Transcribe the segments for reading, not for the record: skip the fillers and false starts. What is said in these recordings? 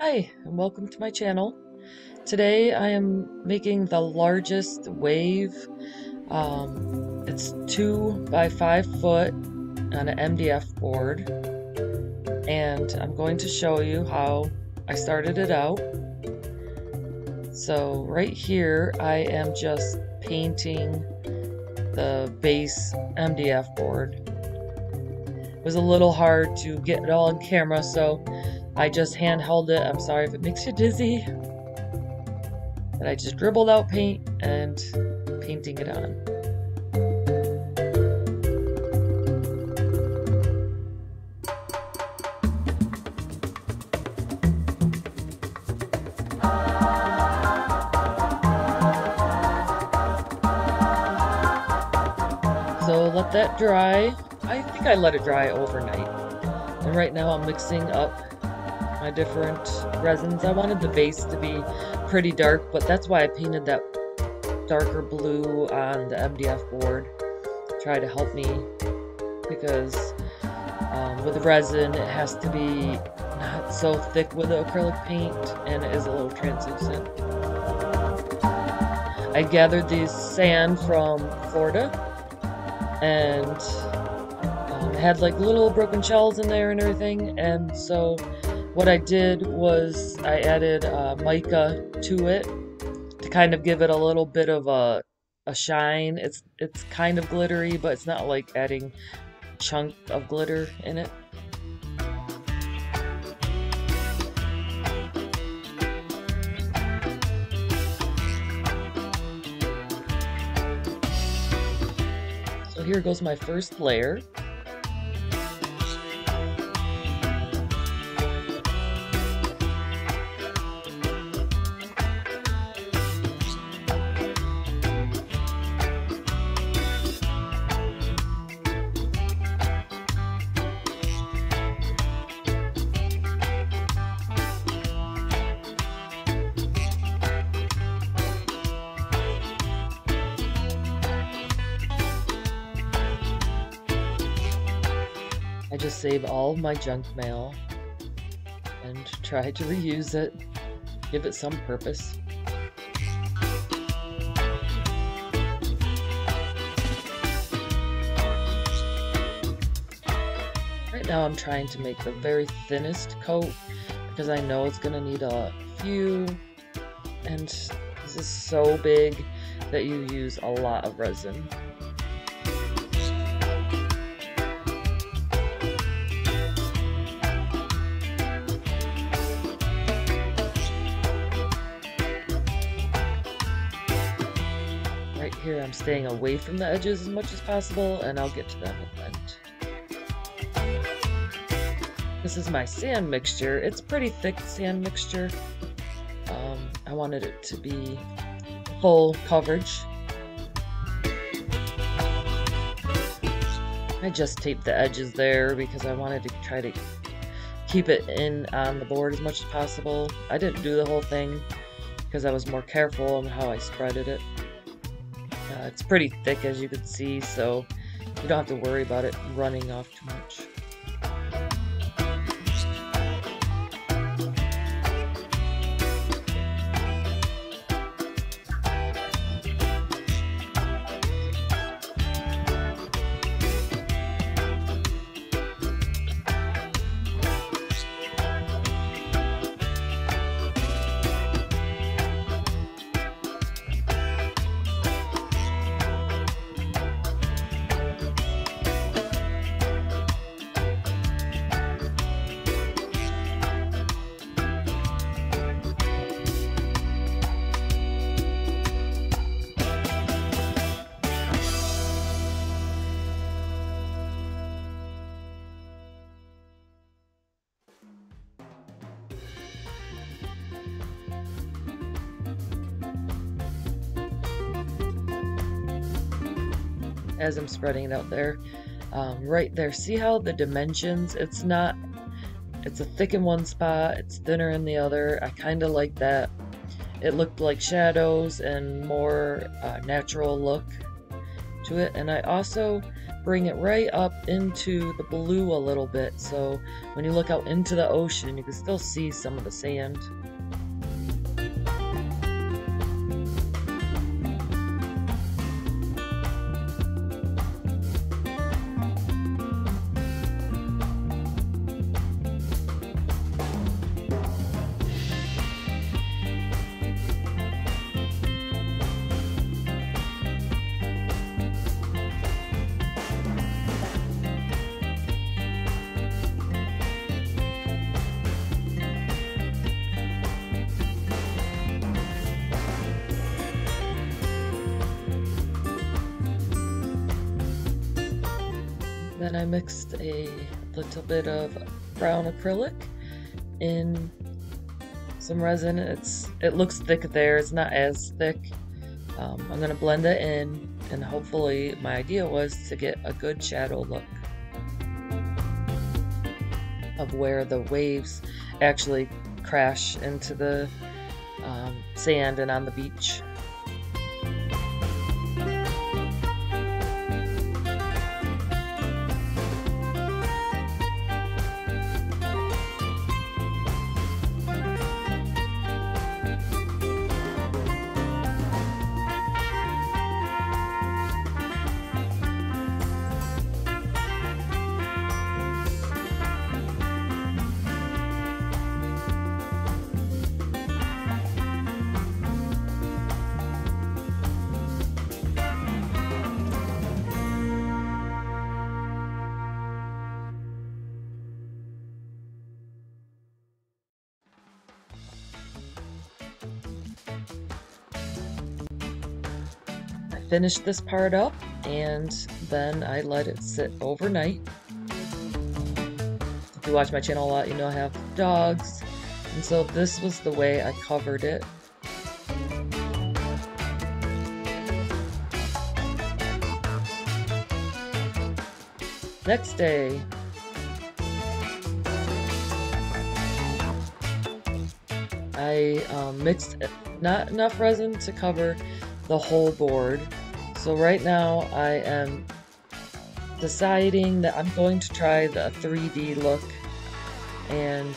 Hi, and welcome to my channel. Today I am making the largest wave. It's 2 by 5 foot on an MDF board, and I'm going to show you how I started it out. So right here I am just painting the base MDF board. It was a little hard to get it all on camera, so I just hand-held it. I'm sorry if it makes you dizzy. But I just dribbled out paint and painting it on. So let that dry. I think I let it dry overnight. And right now I'm mixing up my different resins. I wanted the base to be pretty dark, but that's why I painted that darker blue on the MDF board. Try to help me because with the resin it has to be not so thick with the acrylic paint, and it is a little translucent. I gathered these sand from Florida, and it had like little broken shells in there and everything, and so what I did was I added mica to it to kind of give it a little bit of a shine. It's kind of glittery, but it's not like adding a chunk of glitter in it. So here goes my first layer. I just save all of my junk mail and try to reuse it, give it some purpose. Right now I'm trying to make the very thinnest coat because I know it's going to need a few, and this is so big that you use a lot of resin. Right here I'm staying away from the edges as much as possible, and I'll get to them at the end. This is my sand mixture. It's pretty thick sand mixture. I wanted it to be full coverage. I just taped the edges there because I wanted to try to keep it in on the board as much as possible. I didn't do the whole thing because I was more careful on how I spreaded it. It's pretty thick, as you can see, so you don't have to worry about it running off too much. As I'm spreading it out there, right there, see how the dimensions, it's a thick in one spot, it's thinner in the other. I kind of like that. It looked like shadows and more natural look to it. And I also bring it right up into the blue a little bit, so when you look out into the ocean, you can still see some of the sand. Then I mixed a little bit of brown acrylic in some resin. It looks thick there, it's not as thick. I'm gonna blend it in, and hopefully my idea was to get a good shadow look of where the waves actually crash into the sand and on the beach. Finished this part up, and then I let it sit overnight. If you watch my channel a lot, you know I have dogs, and so this was the way I covered it. Next day, I mixed not enough resin to cover the whole board. So right now I am deciding that I'm going to try the 3D look and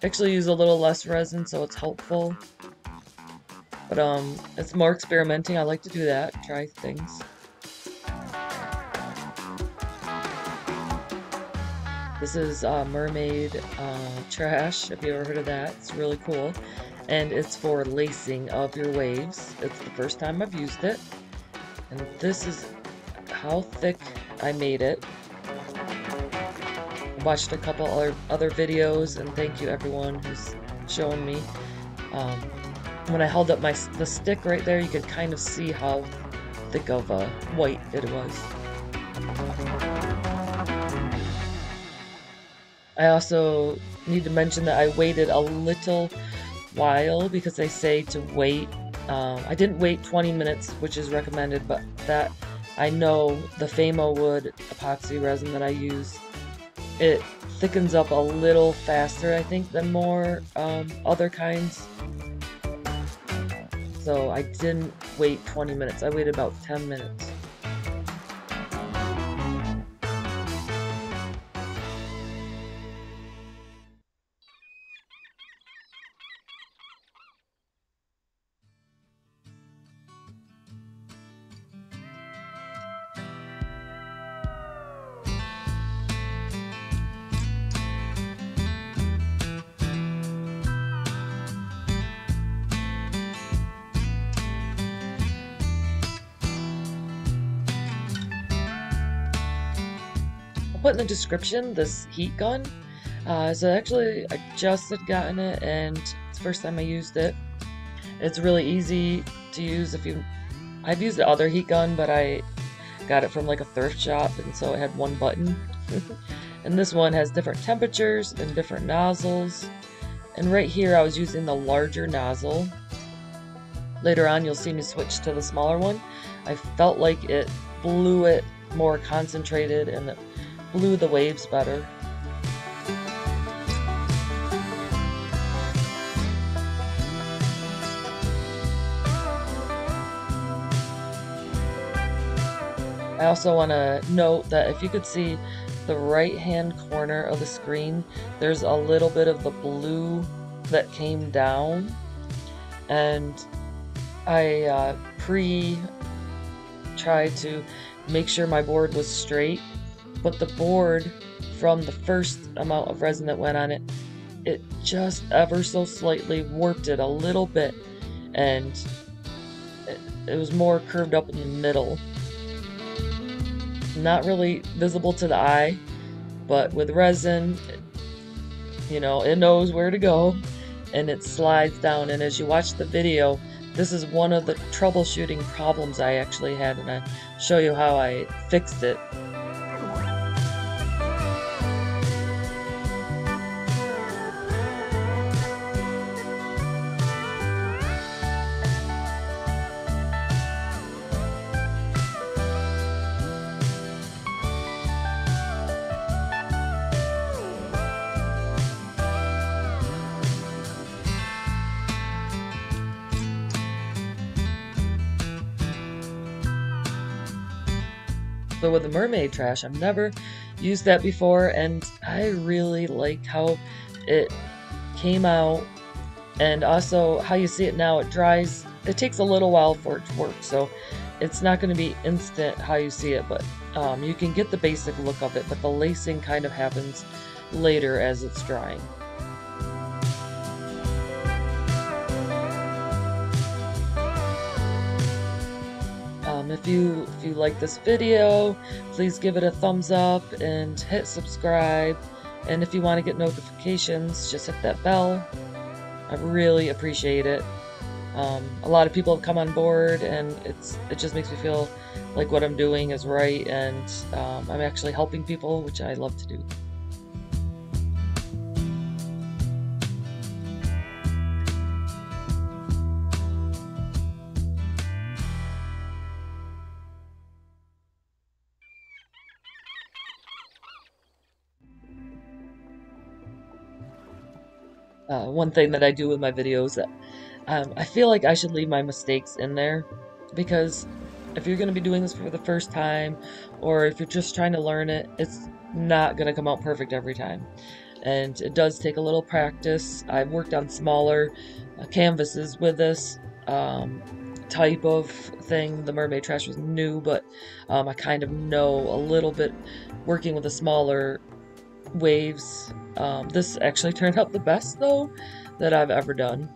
actually use a little less resin so it's helpful. But it's more experimenting. I like to do that, try things. This is mermaid trash, if you ever heard of that. It's really cool. And it's for lacing of your waves. It's the first time I've used it. And this is how thick I made it. I watched a couple other videos, and thank you everyone who's shown me. When I held up the stick right there, you could kind of see how thick of a white it was. I also need to mention that I waited a little while because they say to wait. I didn't wait 20 minutes, which is recommended, but that I know the Famo Wood epoxy resin that I use, it thickens up a little faster, I think, than more other kinds. So I didn't wait 20 minutes. I waited about 10 minutes. I'll put in the description this heat gun. So actually I just had gotten it, and it's the first time I used it. It's really easy to use. I've used the other heat gun, but I got it from like a thrift shop, and so it had one button. And this one has different temperatures and different nozzles. And right here I was using the larger nozzle. Later on you'll see me switch to the smaller one. I felt like it blew it more concentrated, and it blew the waves better. I also want to note that if you could see the right hand corner of the screen, there's a little bit of the blue that came down, and I tried to make sure my board was straight, but the board from the first amount of resin that went on it, it just ever so slightly warped it a little bit, and it was more curved up in the middle. Not really visible to the eye, but with resin, you know, it knows where to go and it slides down. And as you watch the video, this is one of the troubleshooting problems I actually had, and I'll show you how I fixed it. So with the mermaid trash, I've never used that before, and I really like how it came out, and also how you see it now. It dries, it takes a little while for it to work, so it's not going to be instant how you see it, but you can get the basic look of it, but the lacing kind of happens later as it's drying. If you like this video, please give it a thumbs up and hit subscribe. And if you want to get notifications, just hit that bell. I really appreciate it. A lot of people have come on board, and it just makes me feel like what I'm doing is right, and I'm actually helping people, which I love to do. One thing that I do with my videos, I feel like I should leave my mistakes in there, because if you're going to be doing this for the first time, or if you're just trying to learn it, it's not going to come out perfect every time. And it does take a little practice. I've worked on smaller canvases with this type of thing. The mermaid trash was new, but I kind of know a little bit working with the smaller waves. This actually turned out the best, though, that I've ever done.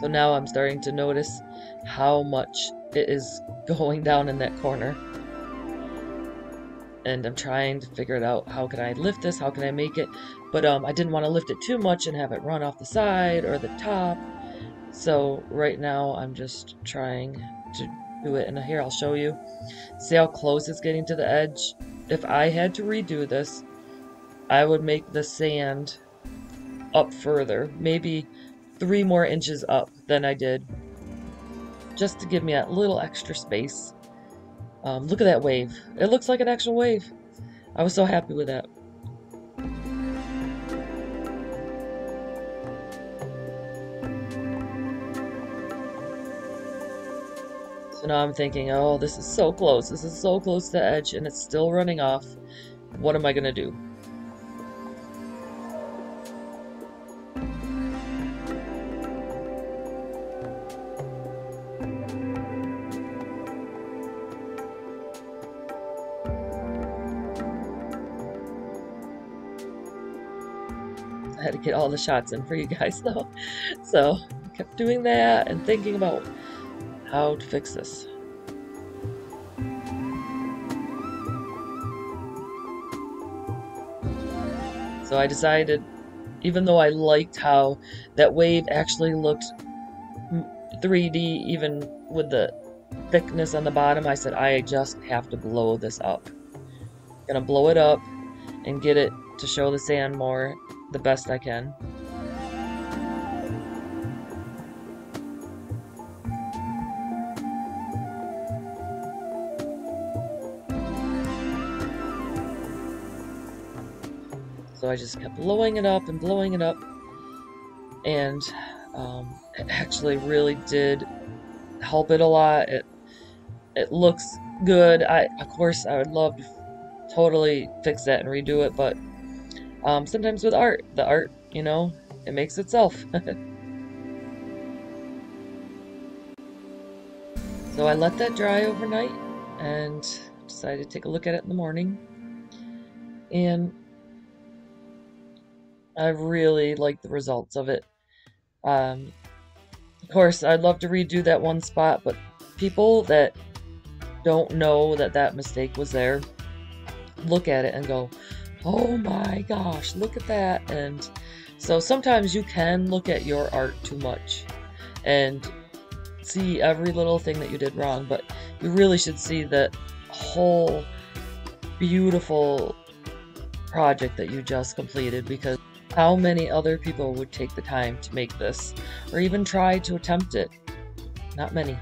So now I'm starting to notice how much it is going down in that corner. And I'm trying to figure it out. How can I lift this? How can I make it? But I didn't want to lift it too much and have it run off the side or the top. So right now I'm just trying to do it. And here, I'll show you. See how close it's getting to the edge? If I had to redo this, I would make the sand up further. Maybe 3 more inches up than I did, just to give me a little extra space. Look at that wave. It looks like an actual wave. I was so happy with that. So now I'm thinking, oh, this is so close. This is so close to the edge, and it's still running off. What am I gonna do? I had to get all the shots in for you guys, though. So I kept doing that and thinking about how to fix this. So I decided, even though I liked how that wave actually looked 3D, even with the thickness on the bottom, I said, I just have to blow this up. Gonna blow it up and get it to show the sand more the best I can. So I just kept blowing it up and blowing it up, and it actually really did help it a lot. It looks good. Of course, I would love to totally fix that and redo it, but sometimes with art, the art, you know, it makes itself. So I let that dry overnight and decided to take a look at it in the morning. And I really like the results of it. Of course, I'd love to redo that one spot, but people that don't know that that mistake was there look at it and go, oh my gosh, look at that. And so sometimes you can look at your art too much and see every little thing that you did wrong, but you really should see the whole beautiful project that you just completed, because how many other people would take the time to make this or even try to attempt it? Not many.